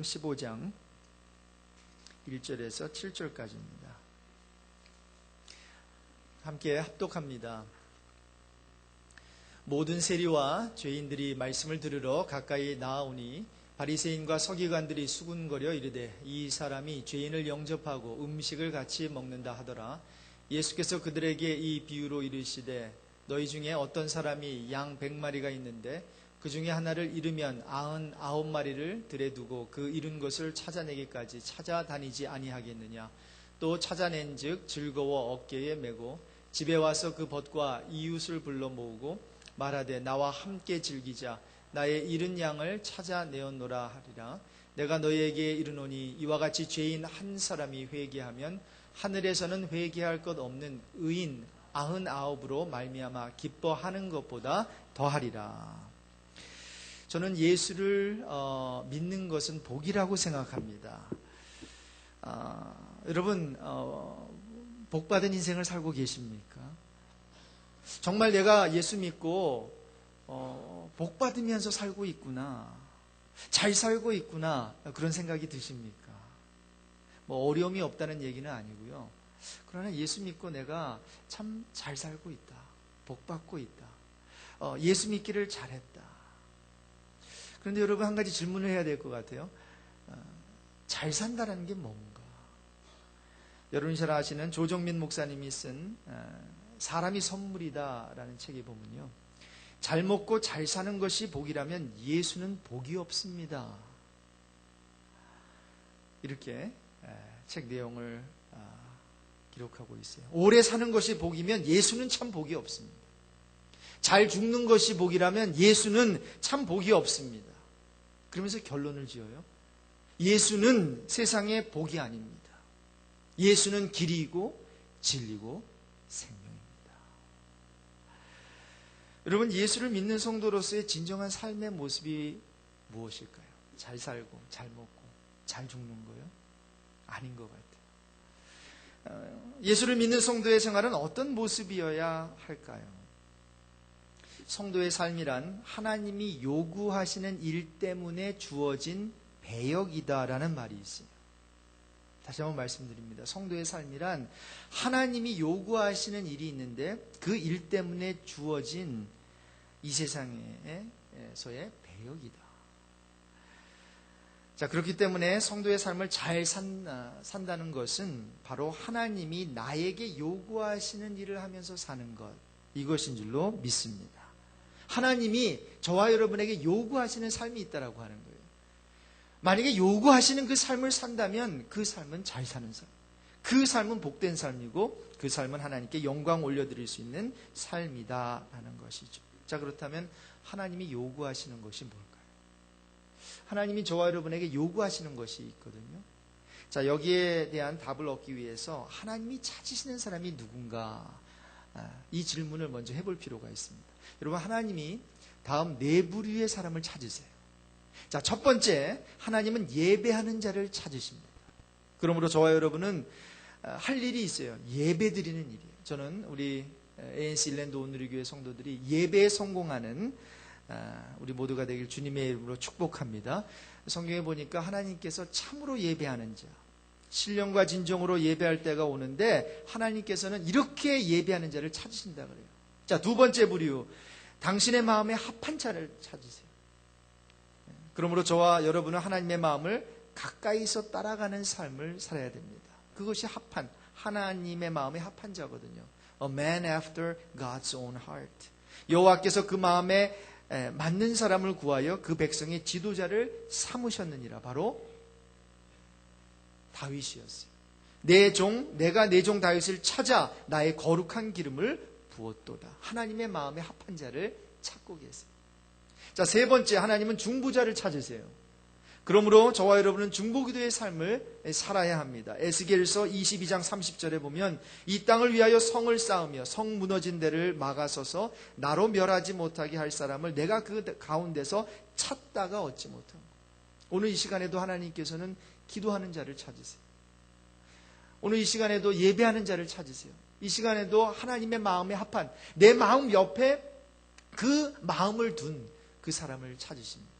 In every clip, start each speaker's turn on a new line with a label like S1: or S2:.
S1: 15장 1절에서 7절까지입니다. 함께 합독합니다. 모든 세리와 죄인들이 말씀을 들으러 가까이 나아오니 바리새인과 서기관들이 수군거려 이르되 이 사람이 죄인을 영접하고 음식을 같이 먹는다 하더라. 예수께서 그들에게 이 비유로 이르시되 너희 중에 어떤 사람이 양 100마리가 있는데 그 중에 하나를 잃으면 99마리를 들에 두고 그 잃은 것을 찾아내기까지 찾아다니지 아니하겠느냐. 또 찾아낸 즉 즐거워 어깨에 메고 집에 와서 그 벗과 이웃을 불러 모으고 말하되 나와 함께 즐기자. 나의 잃은 양을 찾아내었노라 하리라. 내가 너희에게 이르노니 이와 같이 죄인 한 사람이 회개하면 하늘에서는 회개할 것 없는 의인 99으로 말미암아 기뻐하는 것보다 더하리라. 저는 예수를 믿는 것은 복이라고 생각합니다. 여러분 복받은 인생을 살고 계십니까? 정말 내가 예수 믿고 복받으면서 살고 있구나, 잘 살고 있구나, 그런 생각이 드십니까? 뭐 어려움이 없다는 얘기는 아니고요. 그러나 예수 믿고 내가 참 잘 살고 있다, 복받고 있다, 예수 믿기를 잘했다. 그런데 여러분 한 가지 질문을 해야 될 것 같아요. 잘 산다는 게 뭔가? 여러분이 잘 아시는 조정민 목사님이 쓴 사람이 선물이다라는 책에 보면요, 잘 먹고 잘 사는 것이 복이라면 예수는 복이 없습니다. 이렇게 책 내용을 기록하고 있어요. 오래 사는 것이 복이면 예수는 참 복이 없습니다. 잘 죽는 것이 복이라면 예수는 참 복이 없습니다. 그러면서 결론을 지어요. 예수는 세상의 복이 아닙니다. 예수는 길이고 진리고 생명입니다. 여러분, 예수를 믿는 성도로서의 진정한 삶의 모습이 무엇일까요? 잘 살고 잘 먹고 잘 죽는 거요? 아닌 것 같아요. 예수를 믿는 성도의 생활은 어떤 모습이어야 할까요? 성도의 삶이란 하나님이 요구하시는 일 때문에 주어진 배역이다라는 말이 있어요. 다시 한번 말씀드립니다. 성도의 삶이란 하나님이 요구하시는 일이 있는데 그 일 때문에 주어진 이 세상에서의 배역이다. 자, 그렇기 때문에 성도의 삶을 잘 산다는 것은 바로 하나님이 나에게 요구하시는 일을 하면서 사는 것, 이것인 줄로 믿습니다. 하나님이 저와 여러분에게 요구하시는 삶이 있다라고 하는 거예요. 만약에 요구하시는 그 삶을 산다면 그 삶은 잘 사는 삶, 그 삶은 복된 삶이고 그 삶은 하나님께 영광 올려드릴 수 있는 삶이다라는 것이죠. 자, 그렇다면 하나님이 요구하시는 것이 뭘까요? 하나님이 저와 여러분에게 요구하시는 것이 있거든요. 자, 여기에 대한 답을 얻기 위해서 하나님이 찾으시는 사람이 누군가, 이 질문을 먼저 해볼 필요가 있습니다. 여러분, 하나님이 다음 네 부류의 사람을 찾으세요. 자, 첫 번째, 하나님은 예배하는 자를 찾으십니다. 그러므로 저와 여러분은 할 일이 있어요. 예배 드리는 일이에요. 저는 우리 ANC 일랜드 온누리교회 성도들이 예배에 성공하는 우리 모두가 되길 주님의 이름으로 축복합니다. 성경에 보니까 하나님께서 참으로 예배하는 자, 신령과 진정으로 예배할 때가 오는데 하나님께서는 이렇게 예배하는 자를 찾으신다 그래요. 자, 두 번째 부류, 당신의 마음에 합한 자를 찾으세요. 그러므로 저와 여러분은 하나님의 마음을 가까이서 따라가는 삶을 살아야 됩니다. 그것이 합한, 하나님의 마음에 합한 자거든요. A man after God's own heart. 여호와께서 그 마음에 맞는 사람을 구하여 그 백성의 지도자를 삼으셨느니라. 바로 다윗이었어요. 내가 내 종 다윗을 찾아 나의 거룩한 기름을 부었도다. 하나님의 마음에 합한 자를 찾고 계세요. 자, 세 번째, 하나님은 중보자를 찾으세요. 그러므로 저와 여러분은 중보기도의 삶을 살아야 합니다. 에스겔서 22장 30절에 보면 이 땅을 위하여 성을 쌓으며 성 무너진 데를 막아서서 나로 멸하지 못하게 할 사람을 내가 그 가운데서 찾다가 얻지 못하고. 오늘 이 시간에도 하나님께서는 기도하는 자를 찾으세요. 오늘 이 시간에도 예배하는 자를 찾으세요. 이 시간에도 하나님의 마음에 합한, 내 마음 옆에 그 마음을 둔 그 사람을 찾으십니다.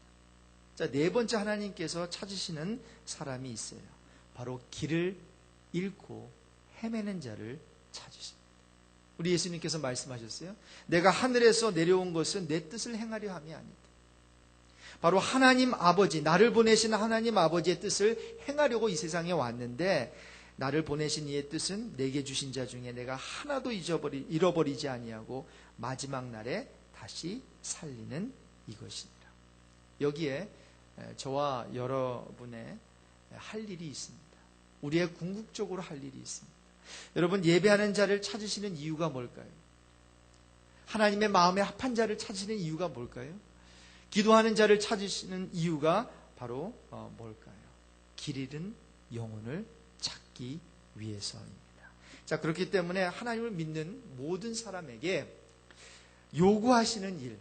S1: 자, 네 번째 하나님께서 찾으시는 사람이 있어요. 바로 길을 잃고 헤매는 자를 찾으십니다. 우리 예수님께서 말씀하셨어요. 내가 하늘에서 내려온 것은 내 뜻을 행하려 함이 아니다. 바로 하나님 아버지, 나를 보내신 하나님 아버지의 뜻을 행하려고 이 세상에 왔는데, 나를 보내신 이의 뜻은 내게 주신 자 중에 내가 하나도 잃어버리지 아니하고 마지막 날에 다시 살리는 이것이니라. 여기에 저와 여러분의 할 일이 있습니다. 우리의 궁극적으로 할 일이 있습니다. 여러분, 예배하는 자를 찾으시는 이유가 뭘까요? 하나님의 마음에 합한 자를 찾으시는 이유가 뭘까요? 기도하는 자를 찾으시는 이유가 바로 뭘까요? 길 잃은 영혼을 찾기 위해서입니다. 자, 그렇기 때문에 하나님을 믿는 모든 사람에게 요구하시는 일,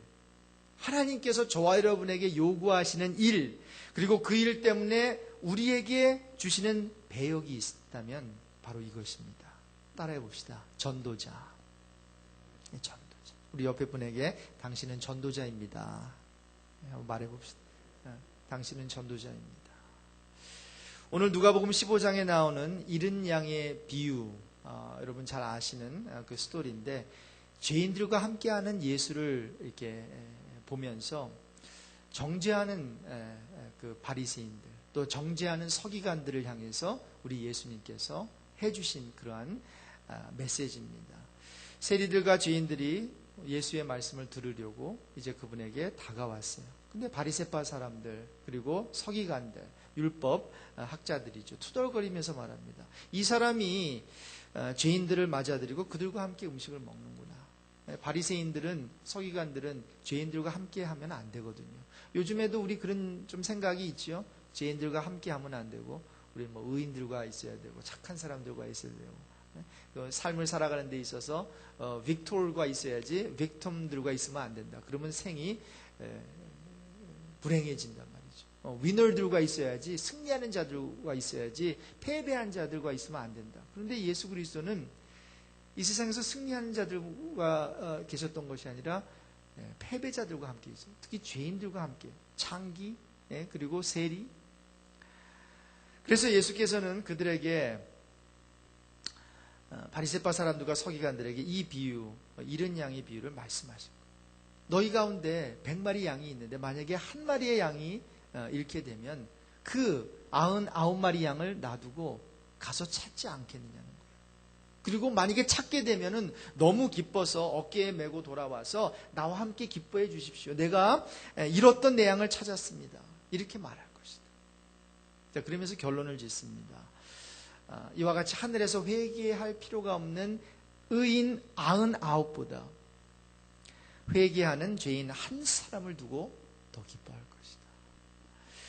S1: 하나님께서 저와 여러분에게 요구하시는 일, 그리고 그 일 때문에 우리에게 주시는 배역이 있다면 바로 이것입니다. 따라해 봅시다. 전도자. 전도자. 우리 옆에 분에게 당신은 전도자입니다. 한번 말해 봅시다. 당신은 전도자입니다. 오늘 누가복음 15장에 나오는 잃은 양의 비유, 여러분 잘 아시는 그 스토리인데, 죄인들과 함께하는 예수를 이렇게 보면서 정죄하는 그 바리새인들, 또 정죄하는 서기관들을 향해서 우리 예수님께서 해주신 그러한 메시지입니다. 세리들과 죄인들이 예수의 말씀을 들으려고 이제 그분에게 다가왔어요. 근데 바리새파 사람들, 그리고 서기관들, 율법 학자들이죠. 투덜거리면서 말합니다. 이 사람이 죄인들을 맞아들이고 그들과 함께 음식을 먹는구나. 바리새인들은, 서기관들은 죄인들과 함께 하면 안 되거든요. 요즘에도 우리 그런 좀 생각이 있죠. 죄인들과 함께 하면 안 되고, 우리 뭐 의인들과 있어야 되고, 착한 사람들과 있어야 되고, 삶을 살아가는 데 있어서 빅톨과 있어야지 빅톰들과 있으면 안 된다. 그러면 생이 불행해진단 말이죠. 위너들과 있어야지, 승리하는 자들과 있어야지, 패배한 자들과 있으면 안 된다. 그런데 예수 그리스도는 이 세상에서 승리하는 자들과 계셨던 것이 아니라 패배자들과 함께 있어요. 특히 죄인들과 함께, 창기, 그리고 세리. 그래서 예수께서는 그들에게, 바리새파 사람들과 서기관들에게 이 비유, 잃은 양의 비유를 말씀하신 거예요. 너희 가운데 100마리 양이 있는데 만약에 한 마리의 양이 잃게 되면 그 99마리 양을 놔두고 가서 찾지 않겠느냐는 거예요. 그리고 만약에 찾게 되면은 너무 기뻐서 어깨에 메고 돌아와서 나와 함께 기뻐해 주십시오. 내가 잃었던 내 양을 찾았습니다. 이렇게 말할 것이다. 자, 그러면서 결론을 짓습니다. 이와 같이 하늘에서 회개할 필요가 없는 의인 99보다 회개하는 죄인 한 사람을 두고 더 기뻐할 것이다.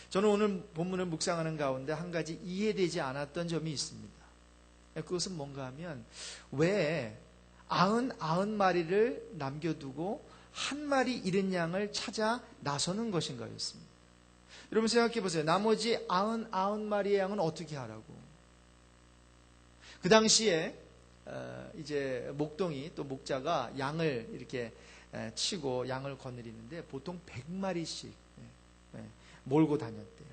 S1: 저는 오늘 본문을 묵상하는 가운데 한 가지 이해되지 않았던 점이 있습니다. 그것은 뭔가 하면, 왜 99마리를 남겨두고 한 마리 잃은 양을 찾아 나서는 것인가였습니다. 여러분 생각해 보세요. 나머지 99마리의 양은 어떻게 하라고? 그 당시에 이제 목동이, 또 목자가 양을 이렇게 치고 양을 거느리는데 보통 100마리씩 몰고 다녔대요.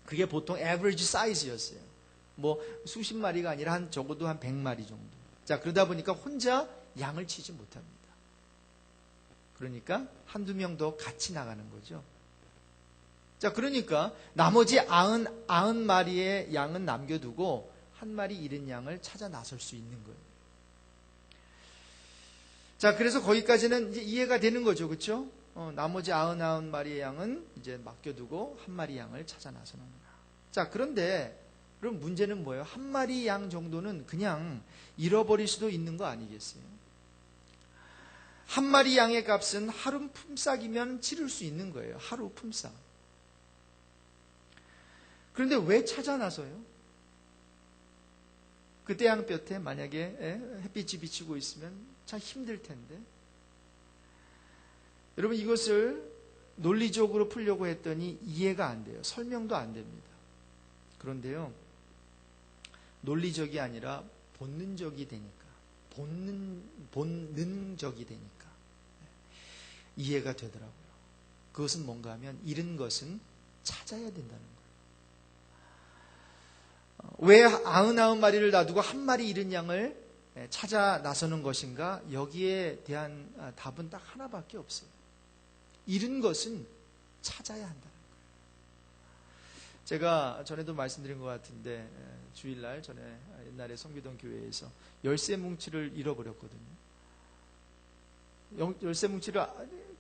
S1: 그게 보통 에버리지 사이즈였어요. 뭐 수십 마리가 아니라 적어도 한 100마리 정도. 자, 그러다 보니까 혼자 양을 치지 못합니다. 그러니까 한두 명 더 같이 나가는 거죠. 자, 그러니까 나머지 90마리의 양은 남겨두고 한 마리 잃은 양을 찾아 나설 수 있는 거예요. 자, 그래서 거기까지는 이제 이해가 되는 거죠. 그렇죠? 나머지 99마리의 양은 이제 맡겨두고 한 마리 양을 찾아 나서는구나. 자, 그런데 그럼 문제는 뭐예요? 한 마리 양 정도는 그냥 잃어버릴 수도 있는 거 아니겠어요? 한 마리 양의 값은 하루 품삯이면 치를 수 있는 거예요. 하루 품삯. 그런데 왜 찾아 나서요? 그 태양볕에 만약에 햇빛이 비치고 있으면 참 힘들 텐데. 여러분, 이것을 논리적으로 풀려고 했더니 이해가 안 돼요. 설명도 안 됩니다. 그런데요, 논리적이 아니라 본능적이 되니까, 본능적이 되니까 이해가 되더라고요. 그것은 뭔가 하면, 잃은 것은 찾아야 된다는 거예요. 왜 99마리를 놔두고 한 마리 잃은 양을 찾아 나서는 것인가? 여기에 대한 답은 딱 하나밖에 없어요. 잃은 것은 찾아야 한다는 거예요. 제가 전에도 말씀드린 것 같은데 주일날 전에 옛날에 성기동 교회에서 열쇠 뭉치를 잃어버렸거든요. 열쇠 뭉치를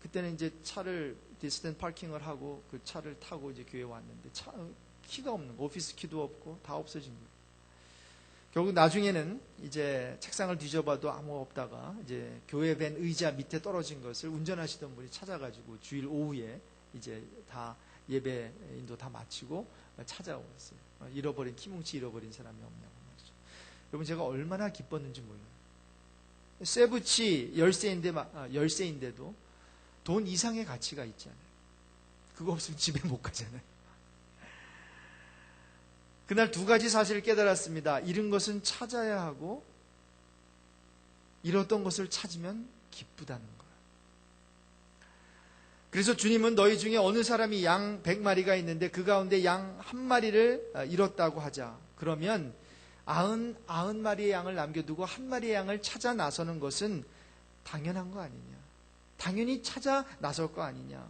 S1: 그때는 이제 차를 디스턴 파킹을 하고 그 차를 타고 이제 교회에 왔는데 키가 없는 거, 오피스 키도 없고 다 없어진 거예요. 결국 나중에는 이제 책상을 뒤져봐도 아무 없다가 이제 교회 밴 의자 밑에 떨어진 것을 운전하시던 분이 찾아가지고 주일 오후에 이제 다 예배 인도 다 마치고 찾아왔어요. 키뭉치 잃어버린 사람이 없냐고 말이죠. 여러분 제가 얼마나 기뻤는지 몰라요. 쇠붙이 열쇠인데도 돈 이상의 가치가 있잖아요. 그거 없으면 집에 못 가잖아요. 그날 두 가지 사실을 깨달았습니다. 잃은 것은 찾아야 하고 잃었던 것을 찾으면 기쁘다는 거예요. 그래서 주님은 너희 중에 어느 사람이 양 100마리가 있는데 그 가운데 양 한 마리를 잃었다고 하자. 그러면 90마리의 양을 남겨두고 한 마리의 양을 찾아 나서는 것은 당연한 거 아니냐. 당연히 찾아 나설 거 아니냐.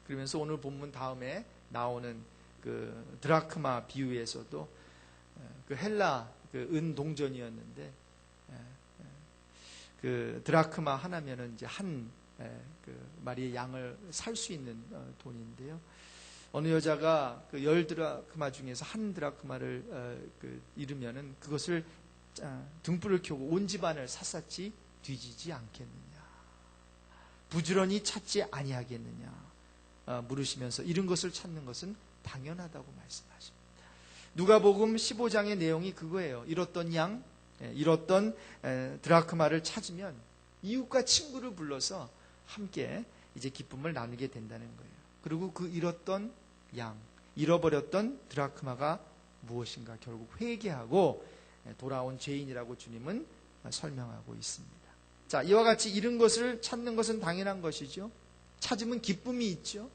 S1: 그러면서 오늘 본문 다음에 나오는 그 드라크마 비유에서도 그 헬라 그 은 동전이었는데 그 드라크마 하나면은 이제 그 마리의 양을 살 수 있는 돈인데요. 어느 여자가 그 10드라크마 중에서 한 드라크마를 잃으면은 그것을 등불을 켜고 온 집안을 샅샅이 뒤지지 않겠느냐. 부지런히 찾지 아니하겠느냐. 물으시면서 잃은 것을 찾는 것은 당연하다고 말씀하십니다. 누가복음 15장의 내용이 그거예요. 잃었던 드라크마를 찾으면 이웃과 친구를 불러서 함께 이제 기쁨을 나누게 된다는 거예요. 그리고 그 잃어버렸던 드라크마가 무엇인가 결국 회개하고 돌아온 죄인이라고 주님은 설명하고 있습니다. 자, 이와 같이 잃은 것을 찾는 것은 당연한 것이죠. 찾으면 기쁨이 있죠.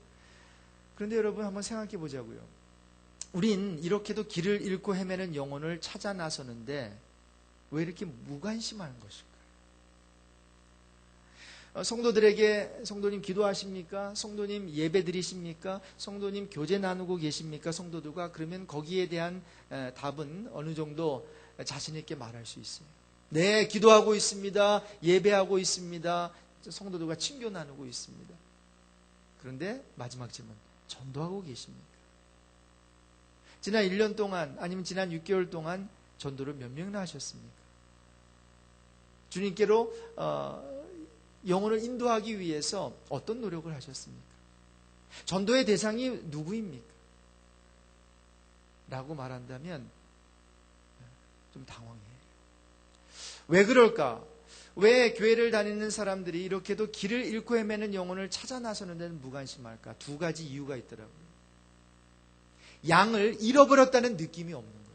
S1: 그런데 여러분 한번 생각해 보자고요. 우린 이렇게도 길을 잃고 헤매는 영혼을 찾아 나서는데 왜 이렇게 무관심하는 것일까요? 성도들에게 성도님 기도하십니까? 성도님 예배 드리십니까? 성도님 교제 나누고 계십니까? 성도들과 그러면 거기에 대한 답은 어느 정도 자신 있게 말할 수 있어요. 네, 기도하고 있습니다. 예배하고 있습니다. 성도들과 친교 나누고 있습니다. 그런데 마지막 질문, 전도하고 계십니까? 지난 1년 동안 아니면 지난 6개월 동안 전도를 몇 명이나 하셨습니까? 주님께로 영혼을 인도하기 위해서 어떤 노력을 하셨습니까? 전도의 대상이 누구입니까? 라고 말한다면 좀 당황해요. 왜 그럴까? 왜 교회를 다니는 사람들이 이렇게도 길을 잃고 헤매는 영혼을 찾아 나서는 데는 무관심할까? 두 가지 이유가 있더라고요. 양을 잃어버렸다는 느낌이 없는 거예요.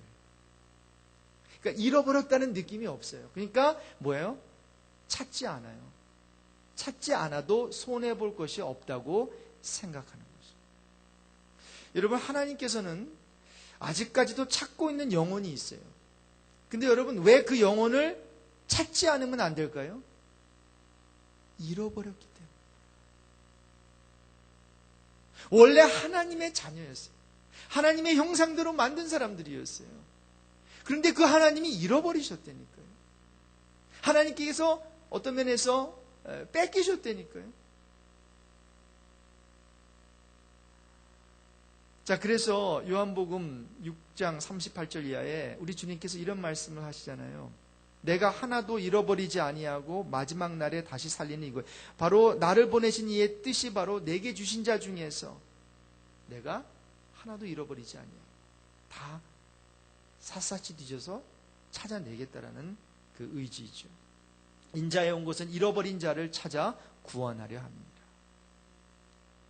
S1: 그러니까 잃어버렸다는 느낌이 없어요. 그러니까 뭐예요? 찾지 않아요. 찾지 않아도 손해볼 것이 없다고 생각하는 거죠. 여러분, 하나님께서는 아직까지도 찾고 있는 영혼이 있어요. 근데 여러분, 왜 그 영혼을 찾지 않으면 안 될까요? 잃어버렸기 때문에. 원래 하나님의 자녀였어요. 하나님의 형상대로 만든 사람들이었어요. 그런데 그 하나님이 잃어버리셨다니까요. 하나님께서 어떤 면에서 뺏기셨다니까요. 자, 그래서 요한복음 6장 38절 이하에 우리 주님께서 이런 말씀을 하시잖아요. 내가 하나도 잃어버리지 아니하고 마지막 날에 다시 살리는 이거. 바로 나를 보내신 이의 뜻이 바로 내게 주신 자 중에서 내가 하나도 잃어버리지 아니하고 다 샅샅이 뒤져서 찾아내겠다라는 그 의지죠. 인자에 온 것은 잃어버린 자를 찾아 구원하려 합니다.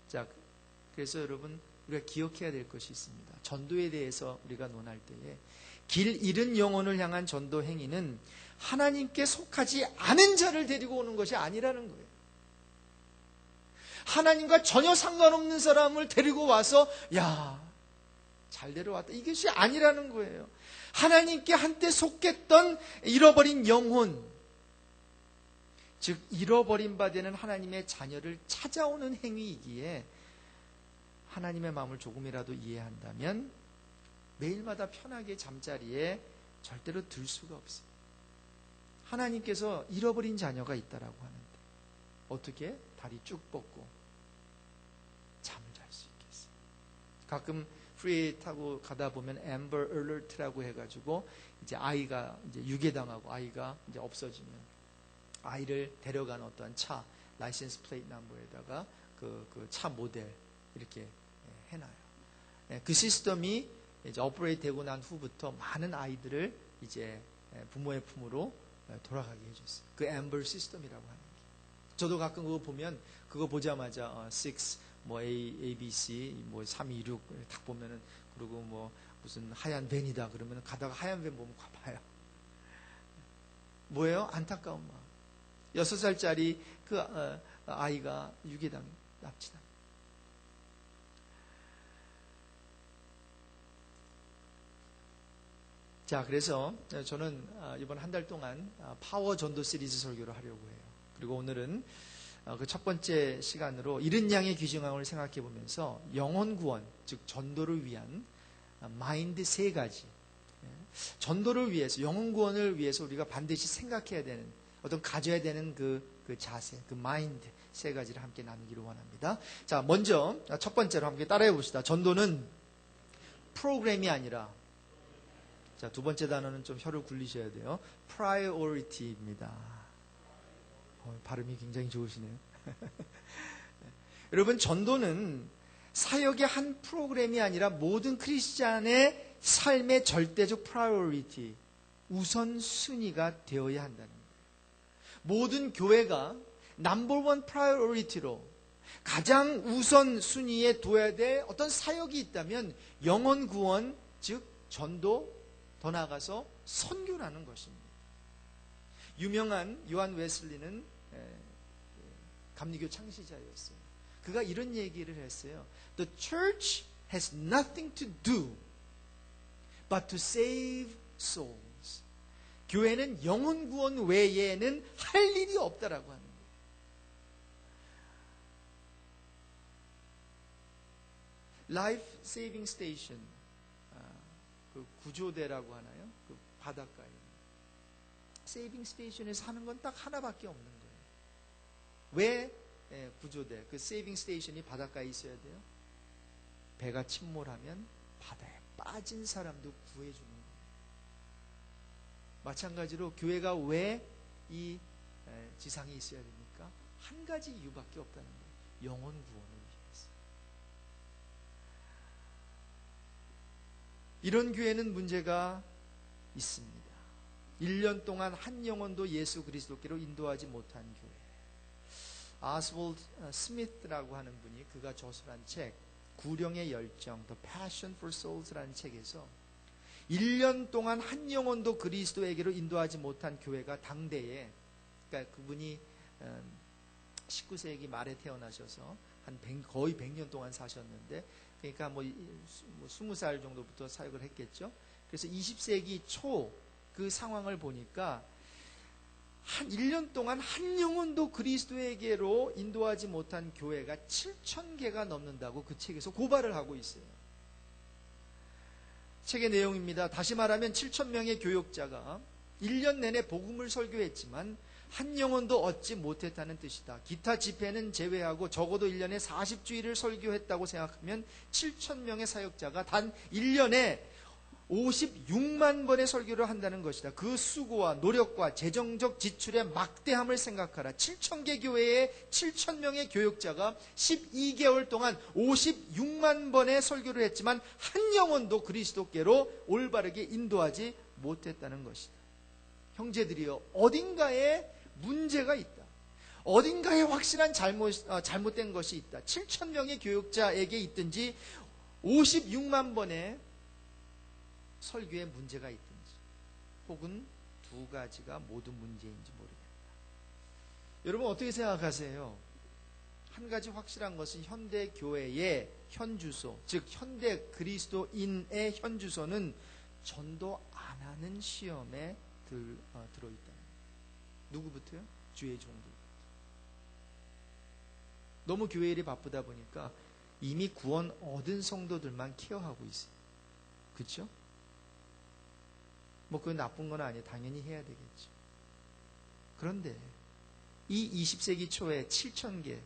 S1: 자, 그래서 여러분 우리가 기억해야 될 것이 있습니다. 전도에 대해서 우리가 논할 때에 길 잃은 영혼을 향한 전도 행위는 하나님께 속하지 않은 자를 데리고 오는 것이 아니라는 거예요. 하나님과 전혀 상관없는 사람을 데리고 와서 야, 잘 데려왔다. 이것이 아니라는 거예요. 하나님께 한때 속했던 잃어버린 영혼, 즉 잃어버린 바 되는 하나님의 자녀를 찾아오는 행위이기에 하나님의 마음을 조금이라도 이해한다면 매일마다 편하게 잠자리에 절대로 들 수가 없어요. 하나님께서 잃어버린 자녀가 있다라고 하는데 어떻게 다리 쭉 뻗고 잠을 잘 수 있겠어요? 가끔 프리웨이 타고 가다 보면 앰버 얼러트라고 해가지고 이제 아이가 이제 유괴당하고 아이가 이제 없어지면 아이를 데려간 어떤 차 라이센스 플레이트 넘버에다가 그 차 모델 이렇게 해놔요. 그 시스템이 이제 업그레이드 되고 난 후부터 많은 아이들을 이제 부모의 품으로 돌아가게 해줬어요. 그 앰버 시스템이라고 하는 게. 저도 가끔 그거 보면 그거 보자마자 6, 뭐 A, B, C, 뭐 3, 2, 6 딱 보면은 그리고 뭐 무슨 하얀 밴이다 그러면 가다가 하얀 밴 보면 가봐요. 뭐예요? 안타까운 마음. 6살짜리 그 아이가 유괴당 납치당. 자, 그래서 저는 이번 한 달 동안 파워 전도 시리즈 설교를 하려고 해요. 그리고 오늘은 그 첫 번째 시간으로 잃은 양의 귀중함을 생각해 보면서 영혼 구원, 즉 전도를 위한 마인드 3가지. 전도를 위해서, 영혼 구원을 위해서 우리가 반드시 생각해야 되는, 어떤 가져야 되는 그 자세, 그 마인드 3가지를 함께 나누기를 원합니다. 자, 먼저 첫 번째로 함께 따라해 봅시다. 전도는 프로그램이 아니라, 자, 두 번째 단어는 좀 혀를 굴리셔야 돼요. priority입니다. 발음이 굉장히 좋으시네요. 여러분, 전도는 사역의 한 프로그램이 아니라 모든 크리스찬의 삶의 절대적 priority, 우선순위가 되어야 한다는 거예요. 모든 교회가 넘버원 프라이어리티로 가장 우선순위에 둬야 될 어떤 사역이 있다면 영혼 구원, 즉 전도, 더 나아가서 선교라는 것입니다. 유명한 요한 웨슬리는 감리교 창시자였어요. 그가 이런 얘기를 했어요. The church has nothing to do but to save souls. 교회는 영혼 구원 외에는 할 일이 없다라고 하는 거예요. Life Saving Station, 그 구조대라고 하나요? 그 바닷가에 세이빙 스테이션에서 하는 건 딱 하나밖에 없는 거예요. 왜 구조대, 그 세이빙 스테이션이 바닷가에 있어야 돼요? 배가 침몰하면 바다에 빠진 사람도 구해주는 거예요. 마찬가지로 교회가 왜 이 지상에 있어야 됩니까? 한 가지 이유밖에 없다는 거예요. 영혼 구원을 위해서. 이런 교회는 문제가 있습니다. 1년 동안 한 영혼도 예수 그리스도께로 인도하지 못한 교회. 아스월드 스미스라고 하는 분이 그가 저술한 책 구령의 열정, The Passion for Souls라는 책에서 1년 동안 한 영혼도 그리스도에게로 인도하지 못한 교회가 당대에, 그러니까 그분이 19세기 말에 태어나셔서 거의 100년 동안 사셨는데, 그러니까 뭐 20살 정도부터 사역을 했겠죠. 그래서 20세기 초 그 상황을 보니까 한 1년 동안 한 영혼도 그리스도에게로 인도하지 못한 교회가 7,000개가 넘는다고 그 책에서 고발을 하고 있어요. 책의 내용입니다. 다시 말하면 7,000명의 교역자가 1년 내내 복음을 설교했지만 한 영혼도 얻지 못했다는 뜻이다. 기타 집회는 제외하고 적어도 1년에 40주일을 설교했다고 생각하면 7,000명의 사역자가 단 1년에 56만 번의 설교를 한다는 것이다. 그 수고와 노력과 재정적 지출의 막대함을 생각하라. 7,000개 교회에 7,000명의 교역자가 12개월 동안 56만 번의 설교를 했지만 한 영혼도 그리스도께로 올바르게 인도하지 못했다는 것이다. 형제들이여, 어딘가에 문제가 있다. 어딘가에 확실한 잘못된 것이 있다. 7,000명의 교역자에게 있든지 56만 번의 설교에 문제가 있든지, 혹은 두 가지가 모두 문제인지 모르겠다. 여러분 어떻게 생각하세요? 한 가지 확실한 것은 현대 교회의 현주소, 즉 현대 그리스도인의 현주소는 전도 안 하는 시험에 들어있다. 누구부터요? 주의 종들. 너무 교회 일이 바쁘다 보니까 이미 구원 얻은 성도들만 케어하고 있어요. 그렇죠? 뭐 그건 나쁜 건 아니에요. 당연히 해야 되겠죠. 그런데 이 20세기 초에 7,000개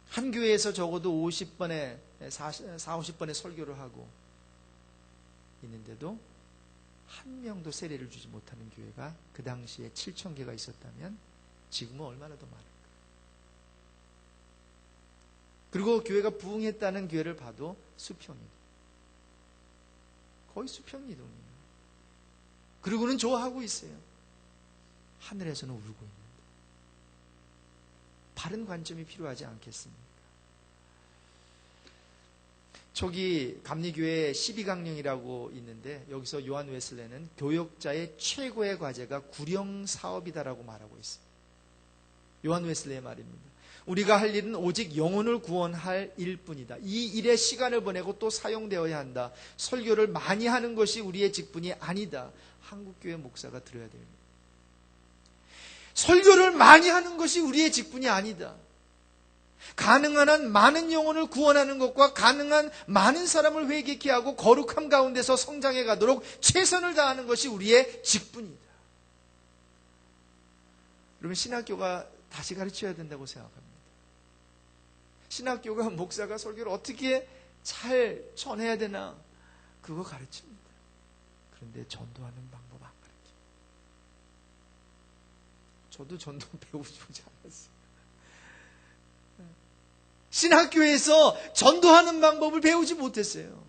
S1: 한 교회에서 적어도 50번에 50번의 설교를 하고 있는데도 한 명도 세례를 주지 못하는 교회가 그 당시에 7,000개가 있었다면 지금은 얼마나 더 많을까. 그리고 교회가 부흥했다는 교회를 봐도 수평이동, 거의 수평이동이에요. 그리고는 좋아하고 있어요. 하늘에서는 울고 있는데. 바른 관점이 필요하지 않겠습니까? 초기 감리교회 12강령이라고 있는데 여기서 요한 웨슬레는 교역자의 최고의 과제가 구령 사업이다라고 말하고 있습니다. 요한 웨슬레의 말입니다. 우리가 할 일은 오직 영혼을 구원할 일뿐이다. 이 일에 시간을 보내고 또 사용되어야 한다. 설교를 많이 하는 것이 우리의 직분이 아니다. 한국교회 목사가 들어야 됩니다. 설교를 많이 하는 것이 우리의 직분이 아니다. 가능한 한 많은 영혼을 구원하는 것과 가능한 많은 사람을 회개케 하고 거룩함 가운데서 성장해 가도록 최선을 다하는 것이 우리의 직분이다. 여러분, 신학교가 다시 가르쳐야 된다고 생각합니다. 신학교가 목사가 설교를 어떻게 잘 전해야 되나 그거 가르칩니다. 그런데 전도하는 방법 안 가르쳐요. 저도 전도 배우지 않았어요. 신학교에서 전도하는 방법을 배우지 못했어요.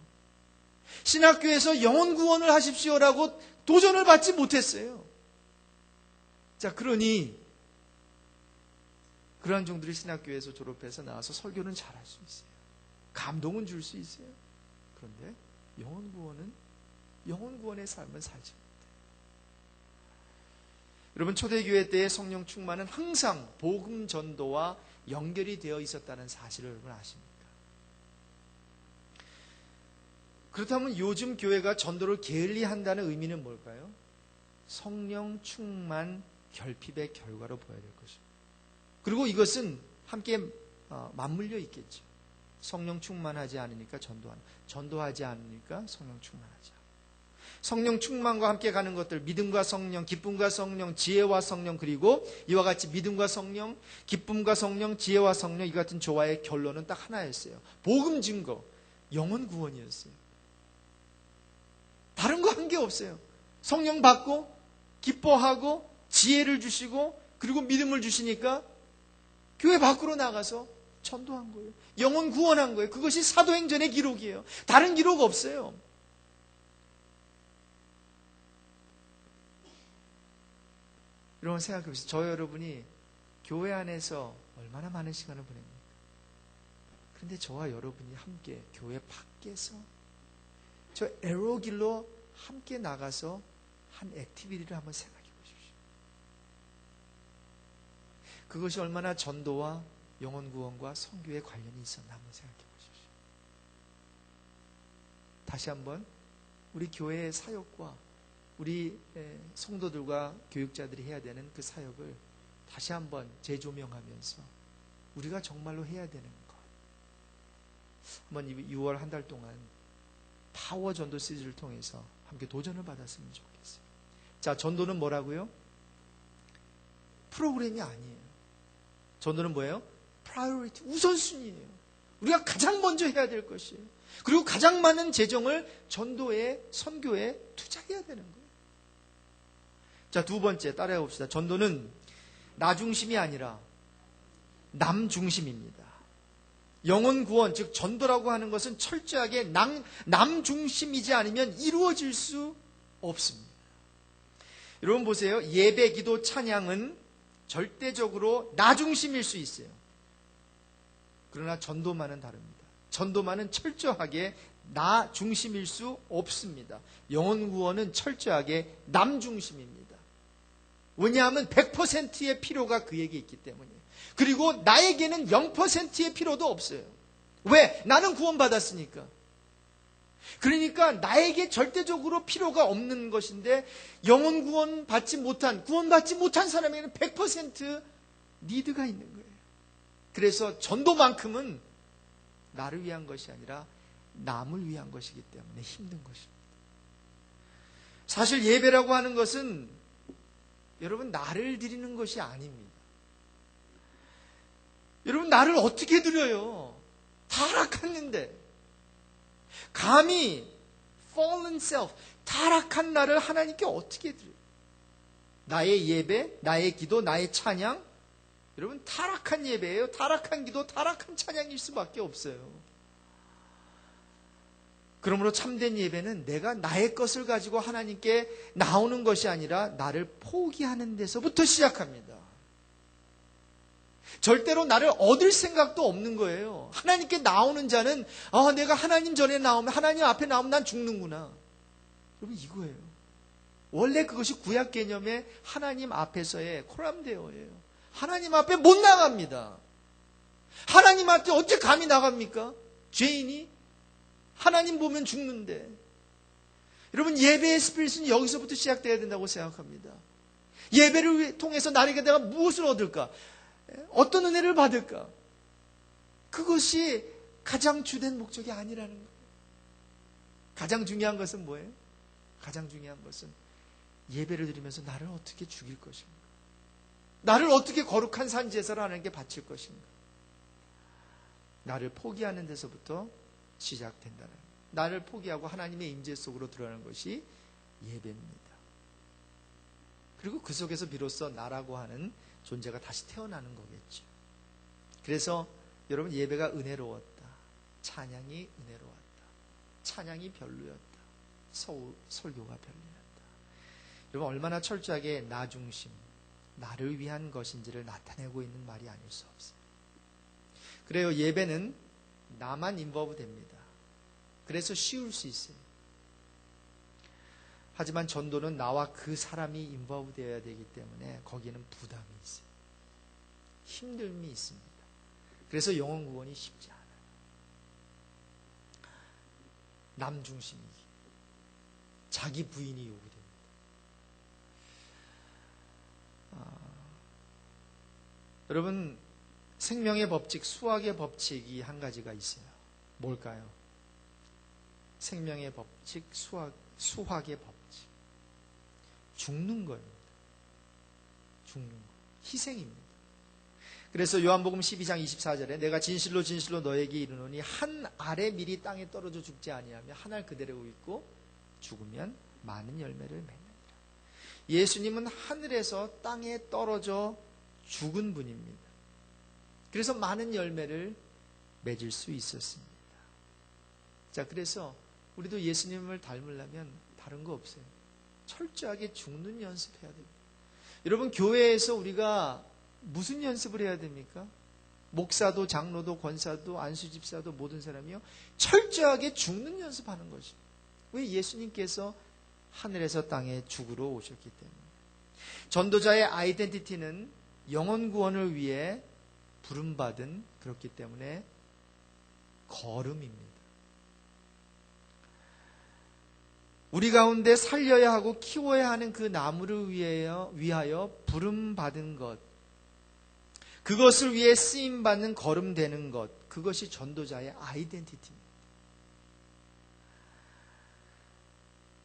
S1: 신학교에서 영혼 구원을 하십시오라고 도전을 받지 못했어요. 자, 그러니 그러한 종들이 신학교에서 졸업해서 나와서 설교는 잘할 수 있어요. 감동은 줄 수 있어요. 그런데 영혼 구원의 삶은 살지 못해요. 여러분, 초대교회 때의 성령 충만은 항상 복음 전도와 연결이 되어 있었다는 사실을 여러분 아십니까? 그렇다면 요즘 교회가 전도를 게을리한다는 의미는 뭘까요? 성령 충만 결핍의 결과로 보여야 될 것입니다. 그리고 이것은 함께 맞물려 있겠죠. 성령 충만하지 않으니까 전도하지 않으니까 성령 충만하지 않아. 성령 충만과 함께 가는 것들, 믿음과 성령, 기쁨과 성령, 지혜와 성령, 그리고 이와 같이 믿음과 성령, 기쁨과 성령, 지혜와 성령, 이 같은 조화의 결론은 딱 하나였어요. 복음 증거, 영혼 구원이었어요. 다른 거 한 게 없어요. 성령 받고 기뻐하고 지혜를 주시고 그리고 믿음을 주시니까 교회 밖으로 나가서 전도한 거예요. 영혼 구원한 거예요. 그것이 사도행전의 기록이에요. 다른 기록 없어요. 여러분 생각해 보세요. 저 여러분이 교회 안에서 얼마나 많은 시간을 보냅니까? 그런데 저와 여러분이 함께 교회 밖에서 저 에로길로 함께 나가서 한 액티비티를 한번 생각해 보십시오. 그것이 얼마나 전도와 영혼 구원과 선교에 관련이 있었나 한번 생각해 보십시오. 다시 한번 우리 교회의 사역과 우리 성도들과 교육자들이 해야 되는 그 사역을 다시 한번 재조명하면서 우리가 정말로 해야 되는 것. 한번 6월 한 달 동안 파워 전도 시리즈를 통해서 함께 도전을 받았으면 좋겠어요. 자, 전도는 뭐라고요? 프로그램이 아니에요. 전도는 뭐예요? 프라이어리티, 우선순위예요. 우리가 가장 먼저 해야 될 것이에요. 그리고 가장 많은 재정을 전도에, 선교에 투자해야 되는 거예요. 자, 두 번째 따라해 봅시다. 전도는 나 중심이 아니라 남 중심입니다. 영혼 구원, 즉 전도라고 하는 것은 철저하게 남 중심이지 않으면 이루어질 수 없습니다. 여러분 보세요. 예배, 기도, 찬양은 절대적으로 나 중심일 수 있어요. 그러나 전도만은 다릅니다. 전도만은 철저하게 나 중심일 수 없습니다. 영혼 구원은 철저하게 남 중심입니다. 왜냐하면 100%의 필요가 그에게 있기 때문이에요. 그리고 나에게는 0%의 필요도 없어요. 왜? 나는 구원받았으니까. 그러니까 나에게 절대적으로 필요가 없는 것인데 영혼 구원받지 못한 사람에게는 100% 니드가 있는 거예요. 그래서 전도만큼은 나를 위한 것이 아니라 남을 위한 것이기 때문에 힘든 것입니다. 사실 예배라고 하는 것은 여러분 나를 드리는 것이 아닙니다. 여러분 나를 어떻게 드려요? 타락했는데 감히 fallen self, 타락한 나를 하나님께 어떻게 드려요? 나의 예배, 나의 기도, 나의 찬양, 여러분 타락한 예배예요. 타락한 기도, 타락한 찬양일 수밖에 없어요. 그러므로 참된 예배는 내가 나의 것을 가지고 하나님께 나오는 것이 아니라 나를 포기하는 데서부터 시작합니다. 절대로 나를 얻을 생각도 없는 거예요. 하나님께 나오는 자는 내가 하나님 전에 나오면, 하나님 앞에 나오면 난 죽는구나. 여러분 이거예요. 원래 그것이 구약 개념의 하나님 앞에서의 코람데오예요. 하나님 앞에 못 나갑니다. 하나님 앞에 어째 감히 나갑니까? 죄인이 하나님 보면 죽는데. 여러분 예배의 스피릿은 여기서부터 시작돼야 된다고 생각합니다. 예배를 통해서 나에게 내가 무엇을 얻을까? 어떤 은혜를 받을까? 그것이 가장 주된 목적이 아니라는 거예요. 가장 중요한 것은 뭐예요? 가장 중요한 것은 예배를 드리면서 나를 어떻게 죽일 것인가? 나를 어떻게 거룩한 산제사를 하나님께 바칠 것인가? 나를 포기하는 데서부터 시작된다는 거예요. 나를 포기하고 하나님의 임재 속으로 들어가는 것이 예배입니다. 그리고 그 속에서 비로소 나라고 하는 존재가 다시 태어나는 거겠죠. 그래서 여러분 예배가 은혜로웠다. 찬양이 은혜로웠다. 찬양이 별로였다. 설교가 별로였다. 여러분 얼마나 철저하게 나 중심, 나를 위한 것인지를 나타내고 있는 말이 아닐 수 없어요. 그래요. 예배는 나만 인버브 됩니다. 그래서 쉬울 수 있어요. 하지만 전도는 나와 그 사람이 인버브 되어야 되기 때문에 거기에는 부담이 있어요. 힘듦이 있습니다. 그래서 영혼 구원이 쉽지 않아요. 남 중심이기, 자기 부인이 요구됩니다. 여러분 생명의 법칙, 수학의 법칙이 한 가지가 있어요. 뭘까요? 생명의 법칙, 수학의 법칙. 죽는 거입니다. 죽는 거. 희생입니다. 그래서 요한복음 12장 24절에 내가 진실로 진실로 너에게 이르노니 한 알의 밀이 땅에 떨어져 죽지 아니하며 한 알 그대로 있고 죽으면 많은 열매를 맺느니라. 예수님은 하늘에서 땅에 떨어져 죽은 분입니다. 그래서 많은 열매를 맺을 수 있었습니다. 자, 그래서 우리도 예수님을 닮으려면 다른 거 없어요. 철저하게 죽는 연습해야 됩니다. 여러분 교회에서 우리가 무슨 연습을 해야 됩니까? 목사도 장로도 권사도 안수집사도 모든 사람이요 철저하게 죽는 연습하는 것입니다. 왜? 예수님께서 하늘에서 땅에 죽으러 오셨기 때문에. 전도자의 아이덴티티는 영혼 구원을 위해 부름받은, 그렇기 때문에 걸음입니다. 우리 가운데 살려야 하고 키워야 하는 그 나무를 위하여 부름받은 것, 그것을 위해 쓰임받는 걸음되는 것, 그것이 전도자의 아이덴티티입니다.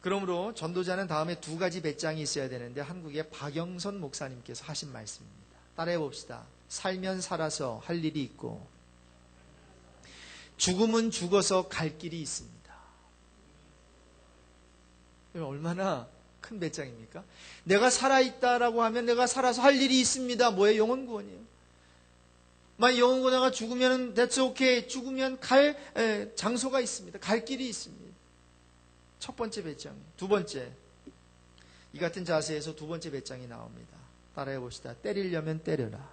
S1: 그러므로 전도자는 다음에 두 가지 배짱이 있어야 되는데 한국의 박영선 목사님께서 하신 말씀입니다. 따라해 봅시다. 살면 살아서 할 일이 있고 죽으면 죽어서 갈 길이 있습니다. 얼마나 큰 배짱입니까? 내가 살아있다라고 하면 내가 살아서 할 일이 있습니다. 뭐예요? 영혼 구원이에요. 만약 영혼 구원자가 죽으면 that's okay. 죽으면 갈 장소가 있습니다. 갈 길이 있습니다. 첫 번째 배짱. 두 번째, 이 같은 자세에서 두 번째 배짱이 나옵니다. 따라해 봅시다. 때리려면 때려라.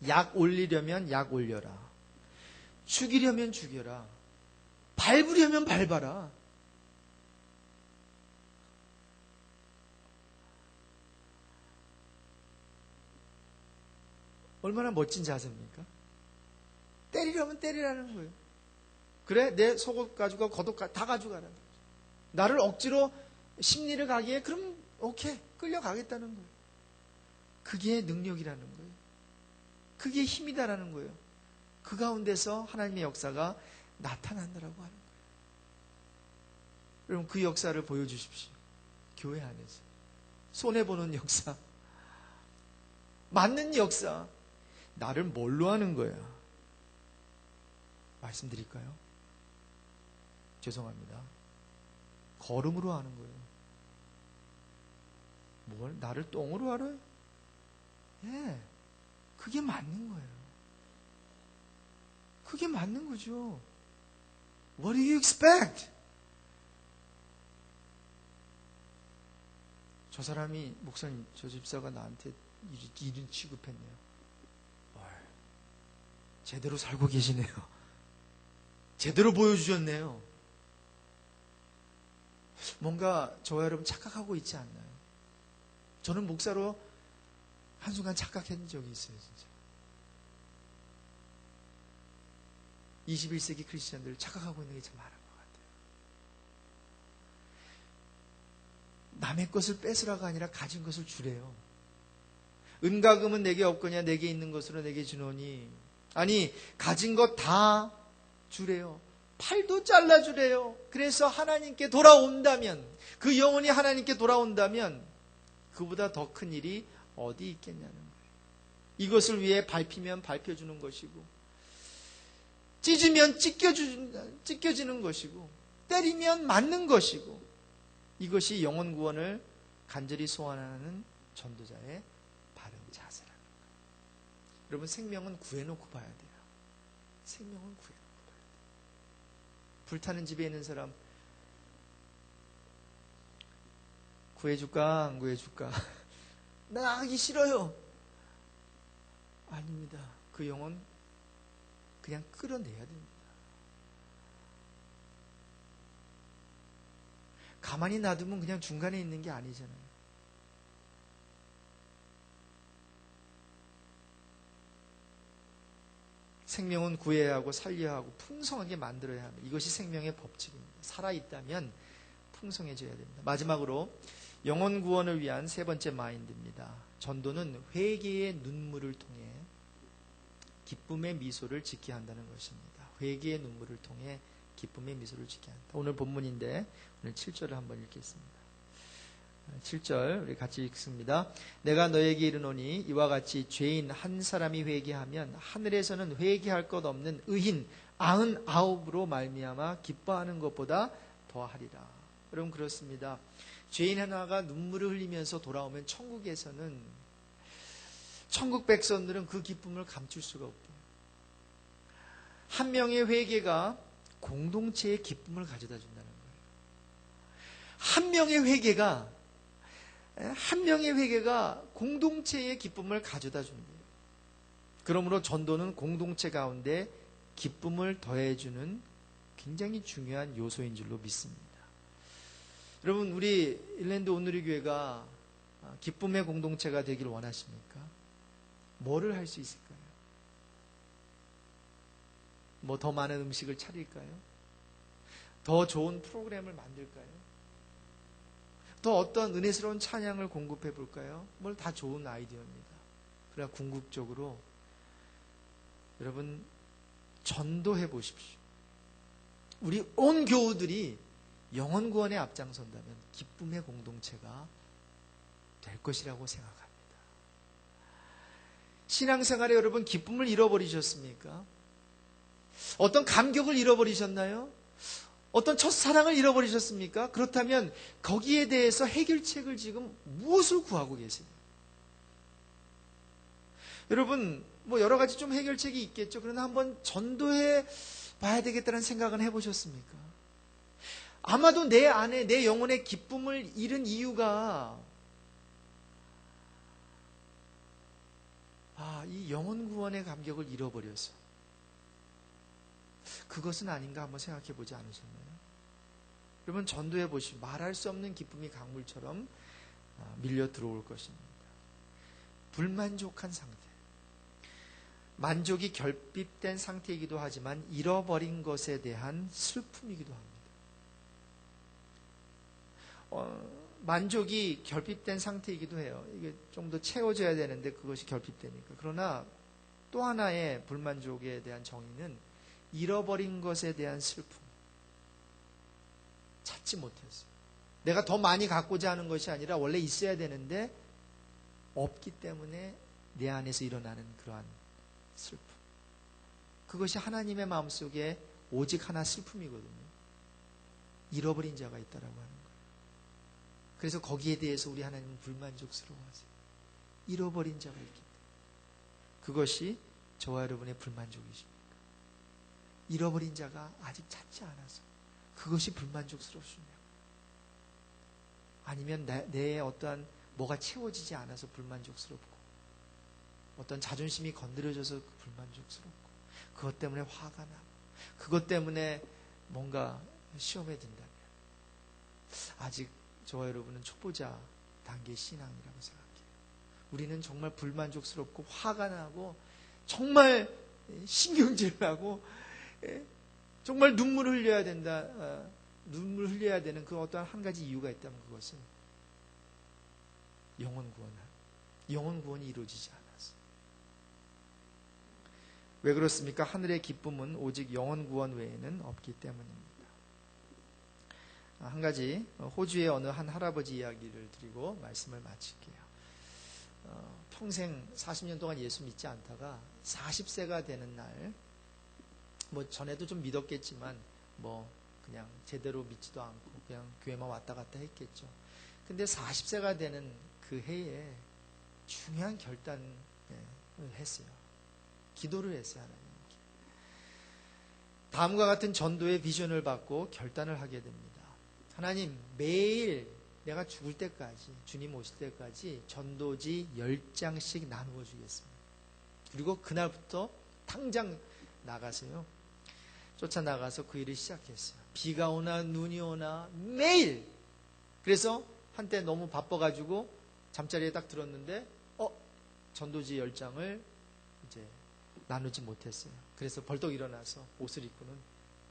S1: 약 올리려면 약 올려라. 죽이려면 죽여라. 밟으려면 밟아라. 얼마나 멋진 자세입니까? 때리려면 때리라는 거예요. 그래, 내 속옷 가지고 겉옷 다 가져가라는 거죠. 나를 억지로 심리를 가기에 그럼 오케이, 끌려가겠다는 거예요. 그게 능력이라는 거예요. 그게 힘이다라는 거예요. 그 가운데서 하나님의 역사가 나타난다라고 하는 거예요. 여러분, 그 역사를 보여주십시오. 교회 안에서. 손해보는 역사, 맞는 역사, 나를 뭘로 하는 거야? 말씀드릴까요? 죄송합니다. 걸음으로 하는 거예요. 뭘? 나를 똥으로 알아요? 예. 그게 맞는 거예요. 그게 맞는 거죠. What do you expect? 저 사람이, 목사님, 저 집사가 나한테 이런 취급했네요. 제대로 살고 계시네요. 제대로 보여주셨네요. 뭔가 저와 여러분 착각하고 있지 않나요? 저는 목사로 한순간 착각한 적이 있어요, 진짜. 21세기 크리스천들 착각하고 있는 게 참 많은 것 같아요. 남의 것을 뺏으라가 아니라 가진 것을 주래요. 은과 금은 내게 없거냐 내게 있는 것으로 내게 주노니. 아니, 가진 것 다 주래요. 팔도 잘라주래요. 그래서 하나님께 돌아온다면, 그 영혼이 하나님께 돌아온다면 그보다 더 큰 일이 어디 있겠냐는 거예요. 이것을 위해 밟히면 밟혀주는 것이고, 찢으면 찢겨지는 것이고, 때리면 맞는 것이고, 이것이 영혼 구원을 간절히 소원하는 전도자의 바른 자세라는 거예요. 여러분, 생명은 구해놓고 봐야 돼요. 생명은 구해놓고 봐야 돼요. 불타는 집에 있는 사람, 구해줄까 안 구해줄까? 나 하기 싫어요. 아닙니다. 그 영혼 그냥 끌어내야 됩니다. 가만히 놔두면 그냥 중간에 있는 게 아니잖아요. 생명은 구해야 하고 살려야 하고 풍성하게 만들어야 합니다. 이것이 생명의 법칙입니다. 살아있다면 풍성해져야 됩니다. 마지막으로 영혼 구원을 위한 세 번째 마인드입니다. 전도는 회개의 눈물을 통해 기쁨의 미소를 짓게 한다는 것입니다. 회개의 눈물을 통해 기쁨의 미소를 짓게 한다. 오늘 본문인데 오늘 7절을 한번 읽겠습니다. 7절 우리 같이 읽습니다. 내가 너에게 이르노니 이와 같이 죄인 한 사람이 회개하면 하늘에서는 회개할 것 없는 의인 99으로 말미암아 기뻐하는 것보다 더하리라. 여러분, 그렇습니다. 죄인 하나가 눈물을 흘리면서 돌아오면 천국에서는 천국 백성들은 그 기쁨을 감출 수가 없대요. 한 명의 회개가 공동체의 기쁨을 가져다 준다는 거예요. 한 명의 회개가 공동체의 기쁨을 가져다 준대요. 그러므로 전도는 공동체 가운데 기쁨을 더해주는 굉장히 중요한 요소인 줄로 믿습니다. 여러분, 우리 일랜드 온누리 교회가 기쁨의 공동체가 되길 원하십니까? 뭐를 할 수 있을까요? 뭐 더 많은 음식을 차릴까요? 더 좋은 프로그램을 만들까요? 더 어떤 은혜스러운 찬양을 공급해 볼까요? 뭘 다 좋은 아이디어입니다. 그러나 궁극적으로 여러분, 전도해 보십시오. 우리 온 교우들이 영혼 구원에 앞장선다면 기쁨의 공동체가 될 것이라고 생각합니다. 신앙생활에 여러분 기쁨을 잃어버리셨습니까? 어떤 감격을 잃어버리셨나요? 어떤 첫사랑을 잃어버리셨습니까? 그렇다면 거기에 대해서 해결책을 지금 무엇을 구하고 계세요? 여러분, 뭐 여러 가지 좀 해결책이 있겠죠. 그러나 한번 전도해 봐야 되겠다는 생각은 해보셨습니까? 아마도 내 안에 내 영혼의 기쁨을 잃은 이유가 이 영혼 구원의 감격을 잃어버려서 그것은 아닌가 한번 생각해 보지 않으셨나요? 여러분, 전도해 보시면 말할 수 없는 기쁨이 강물처럼 밀려 들어올 것입니다. 불만족한 상태. 만족이 결핍된 상태이기도 하지만 잃어버린 것에 대한 슬픔이기도 합니다. 만족이 결핍된 상태이기도 해요. 이게 좀 더 채워져야 되는데 그것이 결핍되니까. 그러나 또 하나의 불만족에 대한 정의는 잃어버린 것에 대한 슬픔. 찾지 못했어요. 내가 더 많이 갖고자 하는 것이 아니라 원래 있어야 되는데 없기 때문에 내 안에서 일어나는 그러한 슬픔. 그것이 하나님의 마음속에 오직 하나 슬픔이거든요. 잃어버린 자가 있다라고 하는 거예요. 그래서 거기에 대해서 우리 하나님은 불만족스러워하세요. 잃어버린 자가 있기 때문에. 그것이 저와 여러분의 불만족이십니까? 잃어버린 자가 아직 찾지 않아서 그것이 불만족스럽습니다. 아니면 내 어떠한 뭐가 채워지지 않아서 불만족스럽고 어떤 자존심이 건드려져서 불만족스럽고 그것 때문에 화가 나고 그것 때문에 뭔가 시험에 든다면 아직 저와 여러분은 초보자 단계의 신앙이라고 생각해요. 우리는 정말 불만족스럽고 화가 나고 정말 신경질나고 정말 눈물을 흘려야 된다. 눈물 흘려야 되는 그 어떠한 한 가지 이유가 있다면 그것은 영혼 구원이 이루어지지 않아서. 왜 그렇습니까? 하늘의 기쁨은 오직 영혼 구원 외에는 없기 때문입니다. 한 가지 호주의 어느 한 할아버지 이야기를 드리고 말씀을 마칠게요. 평생 40년 동안 예수 믿지 않다가 40세가 되는 날, 전에도 좀 믿었겠지만 그냥 제대로 믿지도 않고 그냥 교회만 왔다 갔다 했겠죠. 근데 40세가 되는 그 해에 중요한 결단을 했어요. 기도를 했어요. 하나님께. 다음과 같은 전도의 비전을 받고 결단을 하게 됩니다. 하나님, 매일 내가 죽을 때까지, 주님 오실 때까지 전도지 10장씩 나누어 주겠습니다. 그리고 그날부터 당장 나가세요. 쫓아나가서 그 일을 시작했어요. 비가 오나 눈이 오나 매일. 그래서 한때 너무 바빠가지고 잠자리에 딱 들었는데 전도지 10장을 이제 나누지 못했어요. 그래서 벌떡 일어나서 옷을 입고는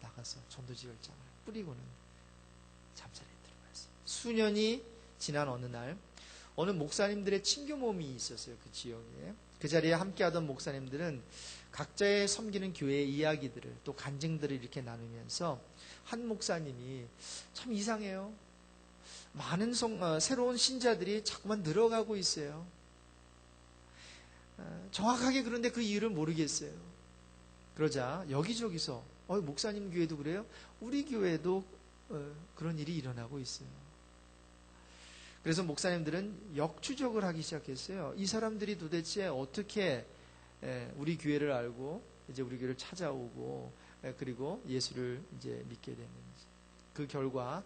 S1: 나가서 전도지 10장을 뿌리고는 잠자리에 들어갔어요. 수년이 지난 어느 날 어느 목사님들의 친교 모임이 있었어요. 그 지역에. 그 자리에 함께하던 목사님들은 각자의 섬기는 교회의 이야기들을 또 간증들을 이렇게 나누면서 한 목사님이 참 이상해요. 많은 새로운 신자들이 자꾸만 늘어가고 있어요. 정확하게 그런데 그 이유를 모르겠어요. 그러자 여기저기서 목사님 교회도 그래요? 우리 교회도 그런 일이 일어나고 있어요. 그래서 목사님들은 역추적을 하기 시작했어요. 이 사람들이 도대체 어떻게 우리 교회를 알고 이제 우리 교회를 찾아오고 그리고 예수를 이제 믿게 됐는지. 그 결과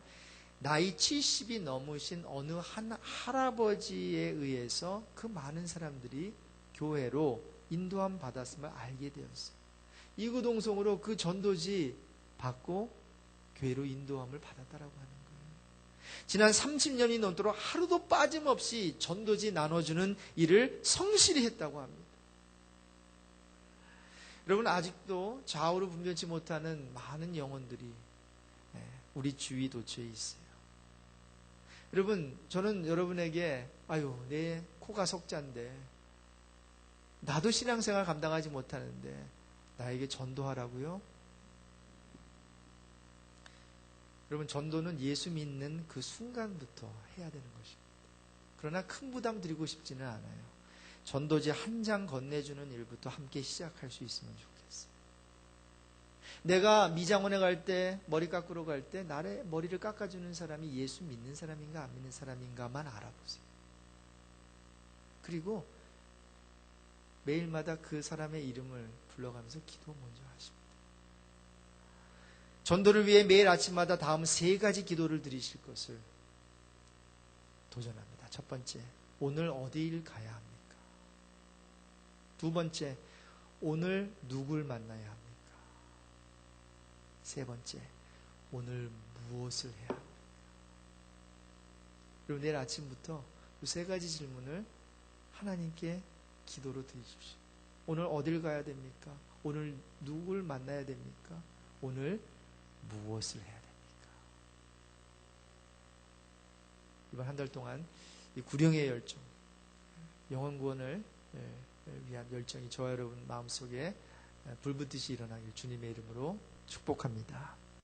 S1: 나이 70이 넘으신 어느 한 할아버지에 의해서 그 많은 사람들이 교회로 인도함 받았음을 알게 되었어요. 이구동성으로 그 전도지 받고 교회로 인도함을 받았다라고 하는 거예요. 지난 30년이 넘도록 하루도 빠짐없이 전도지 나눠주는 일을 성실히 했다고 합니다. 여러분, 아직도 좌우를 분별치 못하는 많은 영혼들이 우리 주위 도처에 있어요. 여러분, 저는 여러분에게 내 코가 석자인데 나도 신앙생활 감당하지 못하는데 나에게 전도하라고요? 여러분, 전도는 예수 믿는 그 순간부터 해야 되는 것입니다. 그러나 큰 부담 드리고 싶지는 않아요. 전도지 한 장 건네주는 일부터 함께 시작할 수 있으면 좋겠어요. 내가 미장원에 갈 때, 머리 깎으러 갈 때 나의 머리를 깎아주는 사람이 예수 믿는 사람인가 안 믿는 사람인가만 알아보세요. 그리고 매일마다 그 사람의 이름을 불러가면서 기도 먼저 하십니다. 전도를 위해 매일 아침마다 다음 3가지 기도를 드리실 것을 도전합니다. 첫 번째, 오늘 어디를 가야 합니까? 두 번째, 오늘 누굴 만나야 합니까? 세 번째, 오늘 무엇을 해야 합니까? 그리고 내일 아침부터 이 3가지 질문을 하나님께 기도로 드리십시오. 오늘 어딜 가야 됩니까? 오늘 누굴 만나야 됩니까? 오늘 무엇을 해야 됩니까? 이번 한 달 동안 이 구령의 열정, 영혼 구원을 위한 열정이 저와 여러분 마음속에 불붙듯이 일어나길 주님의 이름으로 축복합니다.